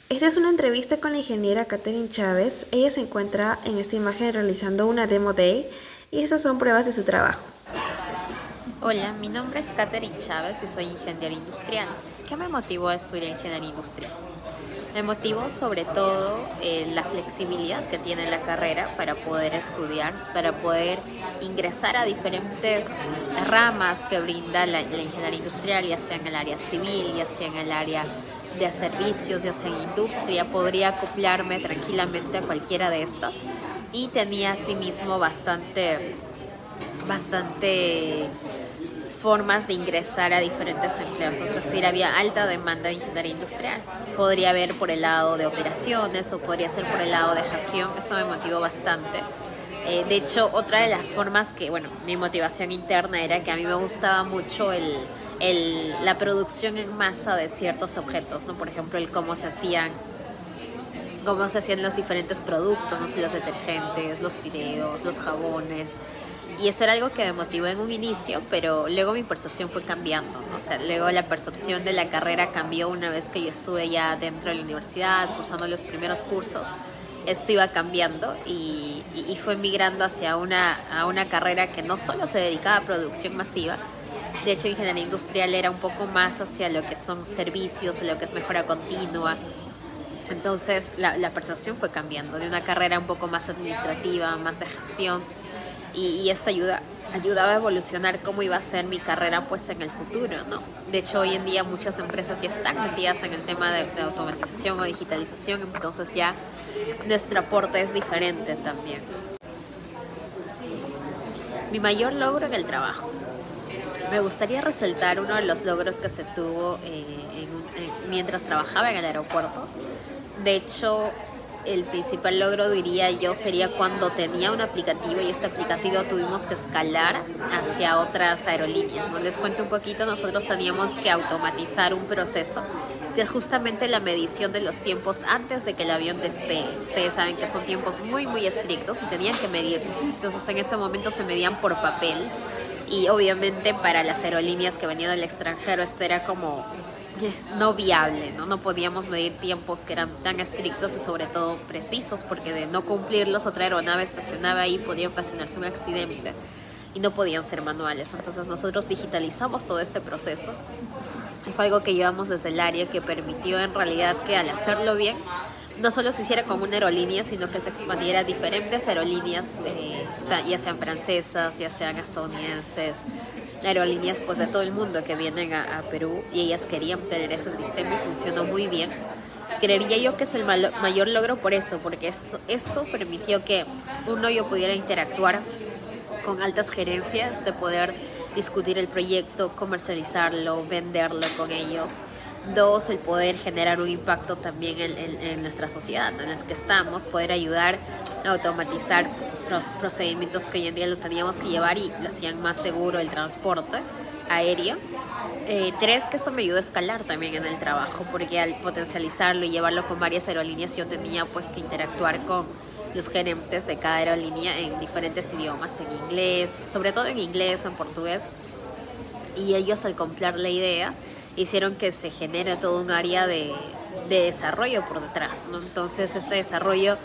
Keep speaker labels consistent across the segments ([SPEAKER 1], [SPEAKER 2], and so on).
[SPEAKER 1] Esta es una entrevista con la ingeniera Katherine Chávez. Ella se encuentra en esta imagen realizando una demo day y estas son pruebas de su trabajo.
[SPEAKER 2] Hola, mi nombre es Katherine Chávez y soy ingeniera industrial. ¿Qué me motivó a estudiar ingeniería industrial? Me motivó sobre todo la flexibilidad que tiene la carrera para poder estudiar, para poder ingresar a diferentes ramas que brinda la ingeniería industrial, ya sea en el área civil, ya sea en el área de servicios, ya sea en industria. Podría acoplarme tranquilamente a cualquiera de estas y tenía asimismo bastante formas de ingresar a diferentes empleos, es decir, había alta demanda de ingeniería industrial. Podría haber por el lado de operaciones o podría ser por el lado de gestión, eso me motivó bastante. De hecho, otra de las formas que, bueno, mi motivación interna era que a mí me gustaba mucho la producción en masa de ciertos objetos, ¿no? Por ejemplo, el cómo se hacían los diferentes productos, no sé, los detergentes, los fideos, los jabones. Y eso era algo que me motivó en un inicio, pero luego mi percepción fue cambiando, ¿no? O sea, luego la percepción de la carrera cambió una vez que yo estuve ya dentro de la universidad, cursando los primeros cursos. Esto iba cambiando y fue migrando hacia a una carrera que no solo se dedicaba a producción masiva. De hecho, ingeniería industrial era un poco más hacia lo que son servicios, lo que es mejora continua. Entonces la percepción fue cambiando de una carrera un poco más administrativa, más de gestión, y esto ayudaba a evolucionar cómo iba a ser mi carrera pues en el futuro, ¿no? De hecho, hoy en día muchas empresas ya están metidas en el tema de automatización o digitalización, entonces ya nuestro aporte es diferente también. Mi mayor logro en el trabajo. Me gustaría resaltar uno de los logros que se tuvo mientras trabajaba en el aeropuerto. De hecho, el principal logro, diría yo, sería cuando tenía un aplicativo y este aplicativo tuvimos que escalar hacia otras aerolíneas, ¿no? Les cuento un poquito, nosotros teníamos que automatizar un proceso que es justamente la medición de los tiempos antes de que el avión despegue. Ustedes saben que son tiempos muy estrictos y tenían que medirse. Entonces en ese momento se medían por papel y obviamente para las aerolíneas que venían del extranjero esto era como no viable, ¿no? No podíamos medir tiempos que eran tan estrictos y sobre todo precisos, porque de no cumplirlos otra aeronave estacionaba ahí, podía ocasionarse un accidente y no podían ser manuales. Entonces nosotros digitalizamos todo este proceso y fue algo que llevamos desde el área que permitió en realidad que al hacerlo bien no solo se hiciera como una aerolínea, sino que se expandiera a diferentes aerolíneas, ya sean francesas, ya sean estadounidenses, aerolíneas pues de todo el mundo que vienen a Perú, y ellas querían tener ese sistema y funcionó muy bien. Creería yo que es el mayor logro por eso, porque esto permitió que uno yo pudiera interactuar con altas gerencias, de poder discutir el proyecto, comercializarlo, venderlo con ellos. Dos, el poder generar un impacto también en nuestra sociedad, ¿no? En la que estamos, poder ayudar a automatizar los procedimientos que hoy en día lo teníamos que llevar y lo hacían más seguro el transporte aéreo. Tres, que esto me ayudó a escalar también en el trabajo, porque al potencializarlo y llevarlo con varias aerolíneas yo tenía pues que interactuar con los gerentes de cada aerolínea en diferentes idiomas, en inglés, sobre todo en inglés, en portugués, y ellos al comprar la idea hicieron que se genere todo un área de desarrollo por detrás, ¿no? Entonces este desarrollo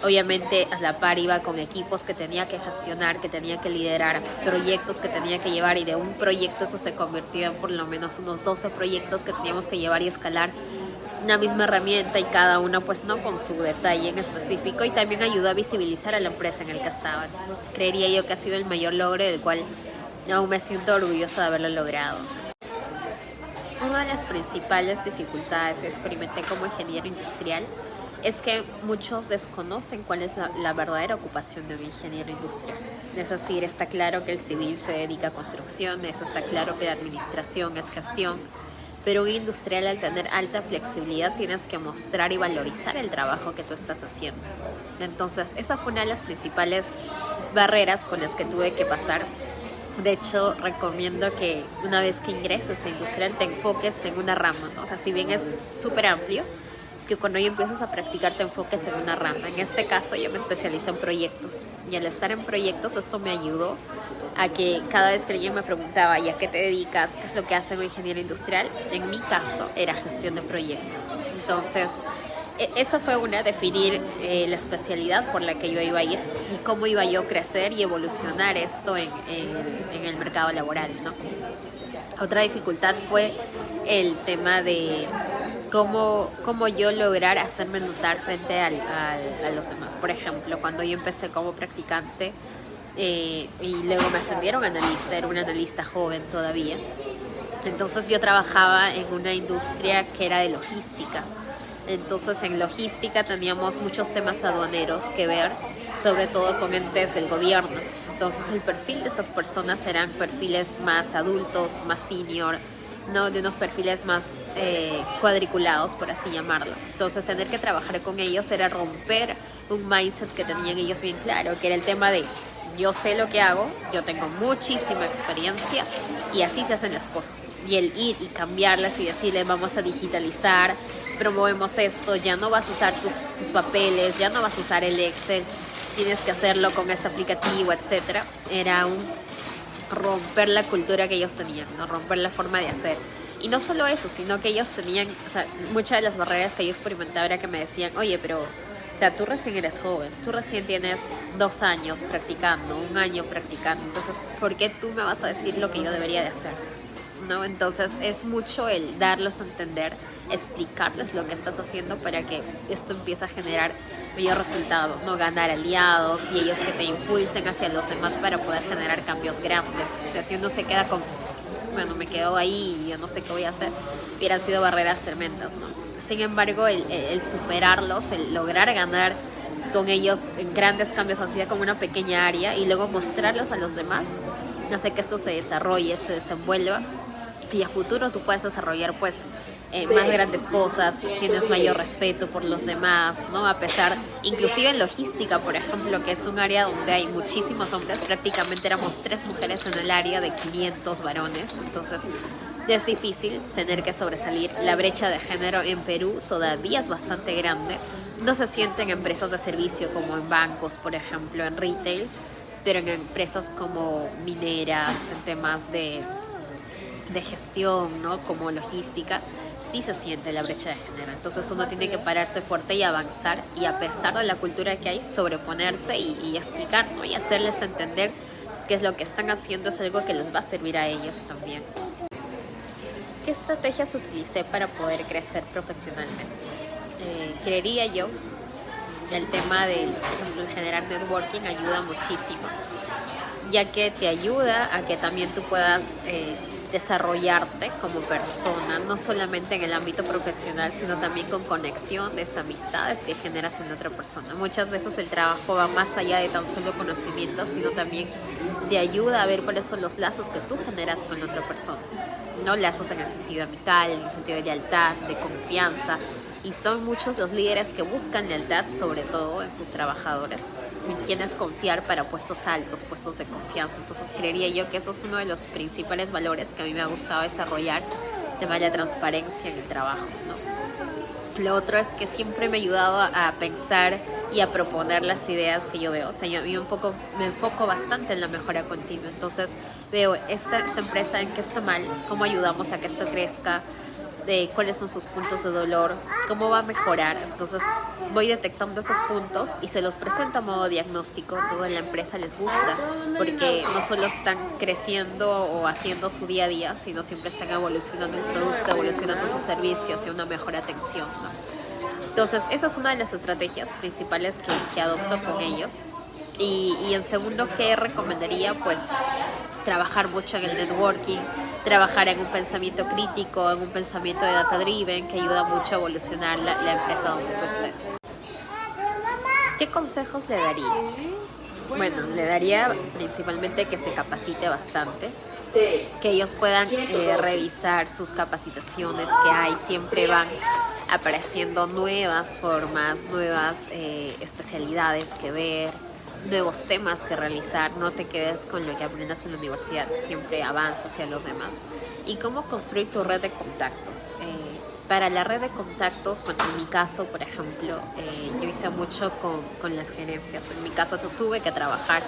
[SPEAKER 2] obviamente a la par iba con equipos que tenía que gestionar, que tenía que liderar, proyectos que tenía que llevar, y de un proyecto eso se convirtió en por lo menos unos 12 proyectos que teníamos que llevar y escalar una misma herramienta, y cada uno pues no con su detalle en específico, y también ayudó a visibilizar a la empresa en el que estaba. Entonces creería yo que ha sido el mayor logro del cual aún me siento orgullosa de haberlo logrado. Una de las principales dificultades que experimenté como ingeniero industrial es que muchos desconocen cuál es la verdadera ocupación de un ingeniero industrial. Es decir, está claro que el civil se dedica a construcciones, está claro que la administración es gestión, pero un industrial, al tener alta flexibilidad, tienes que mostrar y valorizar el trabajo que tú estás haciendo. Entonces, esa fue una de las principales barreras con las que tuve que pasar. De hecho, recomiendo que una vez que ingreses a industrial te enfoques en una rama, ¿no? O sea, si bien es súper amplio, que cuando ya empiezas a practicar te enfoques en una rama. En este caso yo me especializo en proyectos, y al estar en proyectos esto me ayudó a que cada vez que alguien me preguntaba ¿y a qué te dedicas? ¿Qué es lo que hace un ingeniero industrial? En mi caso era gestión de proyectos. Entonces Eso fue una, definir la especialidad por la que yo iba a ir y cómo iba yo a crecer y evolucionar esto en el mercado laboral, ¿no? Otra dificultad fue el tema de cómo yo lograr hacerme notar frente a los demás. Por ejemplo, cuando yo empecé como practicante y luego me ascendieron a analista, era una analista joven todavía. Entonces yo trabajaba en una industria que era de logística. Entonces en logística teníamos muchos temas aduaneros que ver, sobre todo con entes del gobierno. Entonces el perfil de estas personas eran perfiles más adultos, más senior, ¿no? De unos perfiles más cuadriculados, por así llamarlo. Entonces tener que trabajar con ellos era romper un mindset que tenían ellos bien claro, que era el tema de yo sé lo que hago, yo tengo muchísima experiencia y así se hacen las cosas. Y el ir y cambiarlas y decirles vamos a digitalizar, promovemos esto, ya no vas a usar tus papeles, ya no vas a usar el Excel, tienes que hacerlo con este aplicativo, etcétera. Era un romper la cultura que ellos tenían, ¿no? Romper la forma de hacer. Y no solo eso, sino que ellos tenían, o sea, muchas de las barreras que yo experimentaba era que me decían, oye, pero, o sea, tú recién eres joven, tú recién tienes 2 años practicando, 1 año practicando, entonces, ¿por qué tú me vas a decir lo que yo debería de hacer? ¿No? Entonces, es mucho el darlos a entender, explicarles lo que estás haciendo para que esto empiece a generar mayor resultado, no ganar aliados y ellos que te impulsen hacia los demás para poder generar cambios grandes. O sea, si uno se queda con, bueno, me quedo ahí y yo no sé qué voy a hacer, hubieran sido barreras tremendas, ¿no? Sin embargo, el superarlos, el lograr ganar con ellos en grandes cambios, así como una pequeña área, y luego mostrarlos a los demás, hace que esto se desarrolle, se desenvuelva, y a futuro tú puedes desarrollar pues más grandes cosas, tienes mayor respeto por los demás, ¿no? A pesar, inclusive en logística, por ejemplo, que es un área donde hay muchísimos hombres, prácticamente éramos 3 mujeres en el área de 500 varones, entonces es difícil tener que sobresalir. La brecha de género en Perú todavía es bastante grande, no se siente en empresas de servicio como en bancos, por ejemplo, en retails, pero en empresas como mineras, en temas de gestión, ¿no? Como logística, sí se siente la brecha de género. Entonces uno tiene que pararse fuerte y avanzar, y a pesar de la cultura que hay, sobreponerse y explicar, ¿no? Y hacerles entender que es lo que están haciendo es algo que les va a servir a ellos también. ¿Qué estrategias utilicé para poder crecer profesionalmente? Creería yo el tema de, por ejemplo, generar networking ayuda muchísimo, ya que te ayuda a que también tú puedas desarrollarte como persona, no solamente en el ámbito profesional, sino también con conexiones, amistades que generas en otra persona. Muchas veces el trabajo va más allá de tan solo conocimientos, sino también te ayuda a ver cuáles son los lazos que tú generas con otra persona, no lazos en el sentido amical, en el sentido de lealtad, de confianza. Y son muchos los líderes que buscan lealtad, sobre todo en sus trabajadores, en quienes confiar para puestos altos, puestos de confianza. Entonces creería yo que eso es uno de los principales valores que a mí me ha gustado desarrollar, el tema de la transparencia en el trabajo, ¿no? Lo otro es que siempre me ha ayudado a pensar y a proponer las ideas que yo veo. O sea, yo un poco me enfoco bastante en la mejora continua. Entonces veo esta empresa en qué está mal, cómo ayudamos a que esto crezca, de cuáles son sus puntos de dolor, cómo va a mejorar. Entonces voy detectando esos puntos y se los presento a modo diagnóstico. Toda la empresa les gusta porque no solo están creciendo o haciendo su día a día, sino siempre están evolucionando el producto, evolucionando su servicio hacia una mejor atención, ¿no? Entonces esa es una de las estrategias principales que adopto con ellos. Y en segundo, ¿qué recomendaría? Pues trabajar mucho en el networking, trabajar en un pensamiento crítico, en un pensamiento de data driven, que ayuda mucho a evolucionar la empresa donde tú estés. ¿Qué consejos le daría? Bueno, le daría principalmente que se capacite bastante, que ellos puedan revisar sus capacitaciones que hay, siempre van apareciendo nuevas formas, nuevas especialidades que ver, nuevos temas que realizar. No te quedes con lo que aprendas en la universidad, siempre avanza hacia los demás. Y cómo construir tu red de contactos. Para la red de contactos, bueno, en mi caso, por ejemplo, yo hice mucho con las gerencias. En mi caso, tuve que trabajar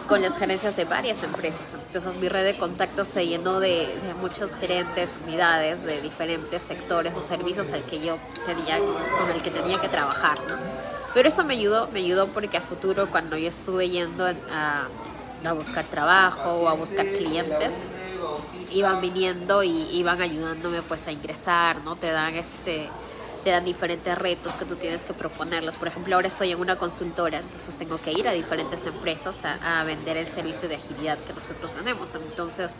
[SPEAKER 2] con las gerencias de varias empresas. Entonces, mi red de contactos se llenó de muchos gerentes, unidades de diferentes sectores o servicios con el que tenía que trabajar, ¿no? Pero eso me ayudó porque a futuro, cuando yo estuve yendo a buscar trabajo o a buscar clientes, iban viniendo y iban ayudándome pues a ingresar, ¿no? Te dan diferentes retos que tú tienes que proponerlos. Por ejemplo, ahora estoy en una consultora, entonces tengo que ir a diferentes empresas a vender el servicio de agilidad que nosotros tenemos. Entonces,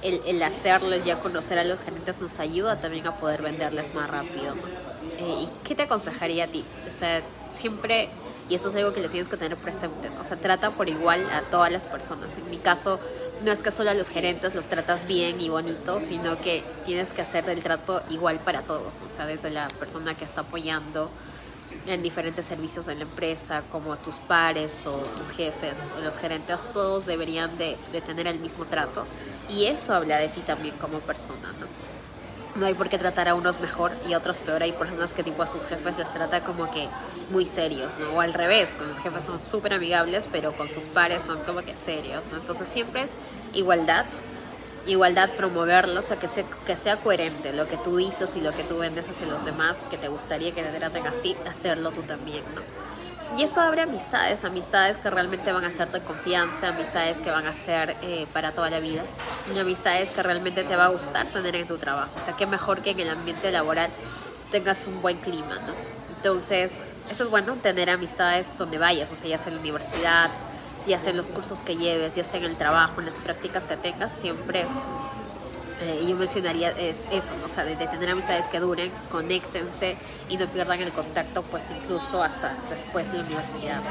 [SPEAKER 2] el hacerlo, el ya conocer a los gerentes nos ayuda también a poder venderles más rápido, ¿no? ¿Y qué te aconsejaría a ti? O sea, siempre, y eso es algo que le tienes que tener presente, ¿no? O sea, trata por igual a todas las personas. En mi caso, no es que solo a los gerentes los tratas bien y bonito, sino que tienes que hacer el trato igual para todos. O sea, desde la persona que está apoyando en diferentes servicios en la empresa, como tus pares o tus jefes o los gerentes, todos deberían de tener el mismo trato. Y eso habla de ti también como persona, ¿no? No hay por qué tratar a unos mejor y a otros peor. Hay personas que tipo a sus jefes les trata como que muy serios, ¿no? O al revés, con los jefes son súper amigables, pero con sus pares son como que serios, ¿no? Entonces siempre es igualdad, promoverlo, o sea, que sea coherente lo que tú dices y lo que tú vendes hacia los demás, que te gustaría que te traten así, hacerlo tú también, ¿no? Y eso abre amistades que realmente van a ser de confianza, amistades que van a ser para toda la vida, y amistades que realmente te va a gustar tener en tu trabajo. O sea, qué mejor que en el ambiente laboral tengas un buen clima, ¿no? Entonces, eso es bueno, tener amistades donde vayas, o sea, ya sea en la universidad, ya sea en los cursos que lleves, ya sea en el trabajo, en las prácticas que tengas, siempre yo mencionaría es eso, ¿no? O sea, de tener amistades que duren, conéctense y no pierdan el contacto, pues incluso hasta después de la universidad.